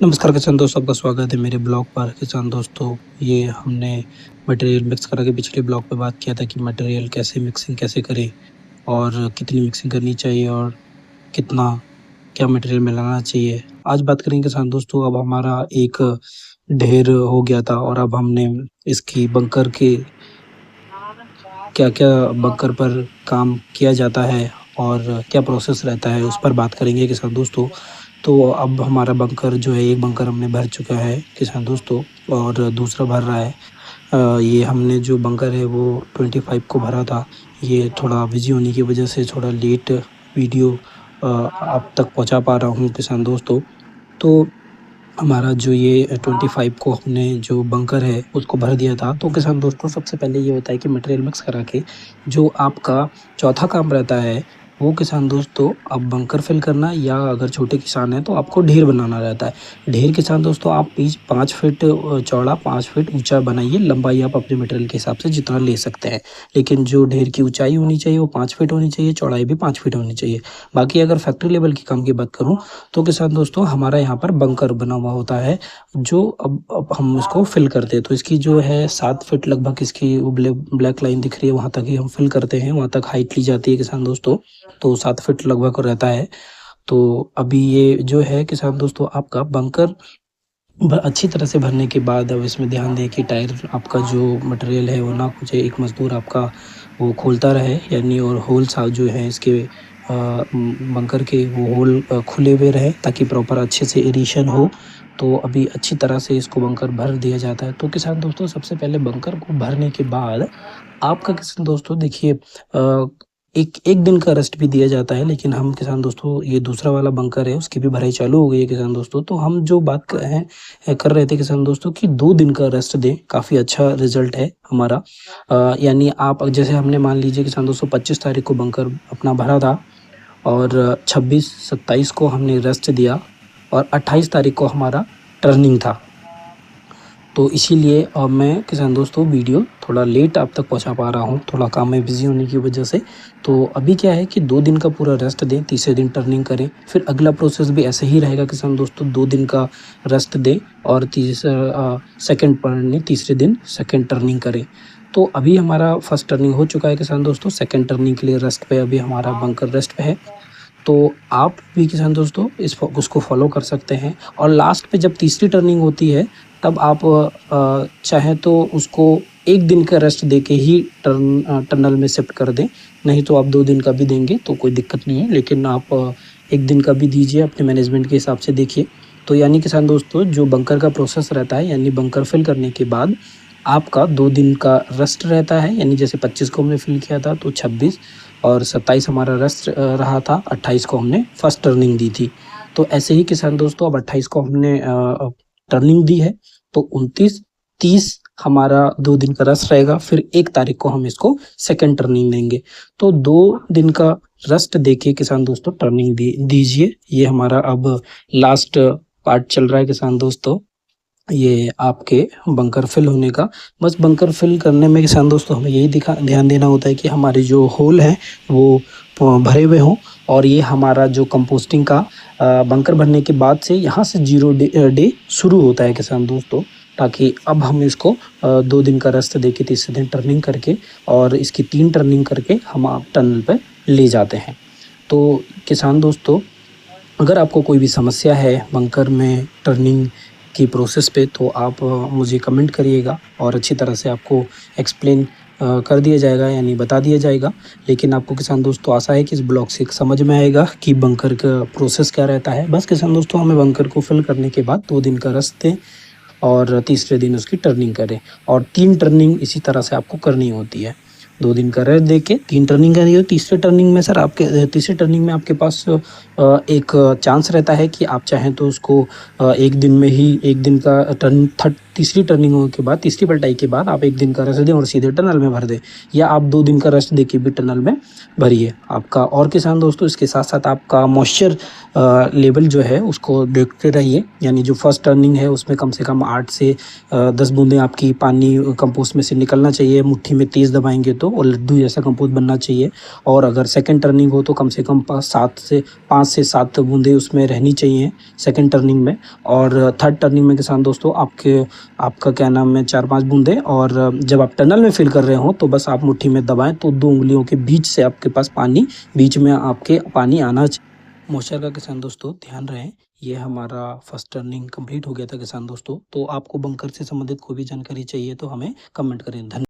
नमस्कार किसान दोस्तों, आपका स्वागत है मेरे ब्लॉग पर। किसान दोस्तों, ये हमने मटेरियल मिक्स करा के पिछले ब्लॉग पे बात किया था कि मटेरियल कैसे मिक्सिंग कैसे करें और कितनी मिक्सिंग करनी चाहिए और कितना क्या मटेरियल मिलाना चाहिए। आज बात करेंगे किसान दोस्तों, अब हमारा एक ढेर हो गया था और अब हमने इसकी बंकर के क्या-क्या बंकर पर काम किया जाता है और क्या प्रोसेस रहता है, उस पर बात करेंगे किसान दोस्तों। तो अब हमारा बंकर जो है, एक बंकर हमने भर चुका है किसान दोस्तों और दूसरा भर रहा है। ये हमने जो बंकर है वो 25 को भरा था। ये थोड़ा बिज़ी होने की वजह से थोड़ा लेट वीडियो आप तक पहुंचा पा रहा हूं किसान दोस्तों। तो हमारा जो ये 25 को हमने जो बंकर है उसको भर दिया था। तो किसान दोस्तों, सबसे पहले ये होता है कि मटेरियल मिक्स करा के जो आपका चौथा काम रहता है वो किसान दोस्तों, अब बंकर फिल करना, या अगर छोटे किसान हैं तो आपको ढेर बनाना रहता है। ढेर किसान दोस्तों, आप बीच 5 फीट चौड़ा 5 फीट ऊंचा बनाइए। लंबाई आप अपने मटेरियल के हिसाब से जितना ले सकते हैं, लेकिन जो ढेर की ऊंचाई होनी चाहिए वो 5 फीट होनी चाहिए, चौड़ाई भी 5 फीट होनी चाहिए। बाकी अगर फैक्ट्री लेवल की काम की बात करूँ तो किसान दोस्तों, हमारा यहाँ पर बंकर बना हुआ होता है जो अब हम इसको फिल करते हैं। तो इसकी जो है 7 फीट लगभग इसकी वो ब्लैक लाइन दिख रही है, वहाँ तक ही हम फिल करते हैं, वहाँ तक हाइट ली जाती है किसान दोस्तों। तो 7 फीट लगभग रहता है। तो अभी ये जो है किसान दोस्तों, आपका बंकर अच्छी तरह से भरने के बाद अब इसमें ध्यान दें कि टायर आपका जो मटेरियल है वो ना कुछ एक मजदूर आपका वो खोलता रहे, यानी और होल सा जो है इसके बंकर के वो होल खुले हुए रहे ताकि प्रॉपर अच्छे से एरिएशन हो। तो अभी अच्छी तरह से इसको बंकर भर दिया जाता है। तो किसान दोस्तों, सबसे पहले बंकर को भरने के बाद आपका किसान दोस्तों देखिए, एक एक दिन का रेस्ट भी दिया जाता है, लेकिन हम किसान दोस्तों ये दूसरा वाला बंकर है उसकी भी भराई चालू हो गई है किसान दोस्तों। तो हम जो बात कर रहे थे किसान दोस्तों कि 2 दिन का रेस्ट दें, काफ़ी अच्छा रिजल्ट है हमारा। यानी आप जैसे हमने मान लीजिए किसान दोस्तों 25 तारीख को बंकर अपना भरा था और 26-27 को हमने रेस्ट दिया और 28 तारीख को हमारा टर्निंग था। तो इसीलिए अब मैं किसान दोस्तों वीडियो थोड़ा लेट आप तक पहुंचा पा रहा हूं, थोड़ा काम में बिज़ी होने की वजह से। तो अभी क्या है कि 2 दिन का पूरा रेस्ट दें, तीसरे दिन टर्निंग करें। फिर अगला प्रोसेस भी ऐसे ही रहेगा किसान दोस्तों, 2 दिन का रेस्ट दें और तीसरे दिन सेकेंड टर्निंग करें। तो अभी हमारा फर्स्ट टर्निंग हो चुका है किसान दोस्तों, सेकेंड टर्निंग के लिए रेस्ट पे अभी हमारा बंकर रेस्ट पे है। तो आप भी किसान दोस्तों उसको फॉलो कर सकते हैं। और लास्ट पे जब तीसरी टर्निंग होती है तब आप चाहें तो उसको 1 दिन का रेस्ट दे के ही टनल में शिफ्ट कर दें, नहीं तो आप 2 दिन का भी देंगे तो कोई दिक्कत नहीं है, लेकिन आप 1 दिन का भी दीजिए, अपने मैनेजमेंट के हिसाब से देखिए। तो यानी किसान दोस्तों, जो बंकर का प्रोसेस रहता है, यानी बंकर फिल करने के बाद आपका 2 दिन का रेस्ट रहता है। यानी जैसे 25 को हमने फिल किया था तो 26 और 27 हमारा रेस्ट रहा था, 28 को हमने फर्स्ट टर्निंग दी थी। तो ऐसे ही किसान दोस्तों, अब 28 को हमने टर्निंग दी है तो 29-30 हमारा 2 दिन का रेस्ट रहेगा। फिर 1 तारीख को हम इसको सेकेंड टर्निंग देंगे। तो 2 दिन का रेस्ट देके किसान दोस्तों टर्निंग दीजिए। ये हमारा अब लास्ट पार्ट चल रहा है किसान दोस्तों, ये आपके बंकर फिल होने का। बस बंकर फिल करने में किसान दोस्तों हमें यही ध्यान देना होता है कि हमारे जो होल हैं वो भरे हुए हों। और ये हमारा जो कंपोस्टिंग का बंकर भरने के बाद से यहाँ से 0 डे शुरू होता है किसान दोस्तों, ताकि अब हम इसको 2 दिन का रेस्ट दे के तीसरे दिन टर्निंग करके और इसकी 3 टर्निंग करके हम आप टनल पर ले जाते हैं। तो किसान दोस्तों, अगर आपको कोई भी समस्या है बंकर में टर्निंग की प्रोसेस पे तो आप मुझे कमेंट करिएगा और अच्छी तरह से आपको एक्सप्लेन कर दिया जाएगा, यानी बता दिया जाएगा। लेकिन आपको किसान दोस्तों आशा है कि इस ब्लॉग से समझ में आएगा कि बंकर का प्रोसेस क्या रहता है। बस किसान दोस्तों, हमें बंकर को फिल करने के बाद 2 दिन का रेस्ट दें और तीसरे दिन उसकी टर्निंग करें और 3 टर्निंग इसी तरह से आपको करनी होती है। 2 दिन का रेस्ट दे के 3 टर्निंग करनी हो। तीसरे टर्निंग में सर आपके तीसरे टर्निंग में आपके पास एक चांस रहता है कि आप चाहें तो उसको 1 दिन में ही 1 दिन का तीसरी टर्निंग होने के बाद, तीसरी पलटाई के बाद आप 1 दिन का रेस्ट दें और सीधे टनल में भर दें, या आप 2 दिन का रेस्ट दे के भी टनल में भरिए आपका। और किसान दोस्तों, इसके साथ साथ आपका मॉइस्चर लेवल जो है उसको देखते रहिए। यानी जो फर्स्ट टर्निंग है उसमें कम से कम 8 से 10 बूंदें आपकी पानी कंपोस्ट में से निकलना चाहिए। मुट्ठी में तेज़ दबाएंगे तो और लड्डू जैसा कंपोस्ट बनना चाहिए। और अगर सेकंड टर्निंग हो तो कम से कम 5 से 7 बूंदें उसमें रहनी चाहिए सेकंड टर्निंग में। और थर्ड टर्निंग में किसान दोस्तों आपका क्या नाम है 4-5 बूंदें। और जब आप टनल में फिल कर रहे हो तो बस आप मुट्ठी में दबाएं तो 2 उंगलियों के बीच से आपके पास पानी, बीच में आपके पानी आना चाहिए। मोटर का किसान दोस्तों ध्यान रहे, ये हमारा फर्स्ट टर्निंग कंप्लीट हो गया था किसान दोस्तों। तो आपको बंकर से संबंधित कोई भी जानकारी चाहिए तो हमें कमेंट करें। धन्यवाद।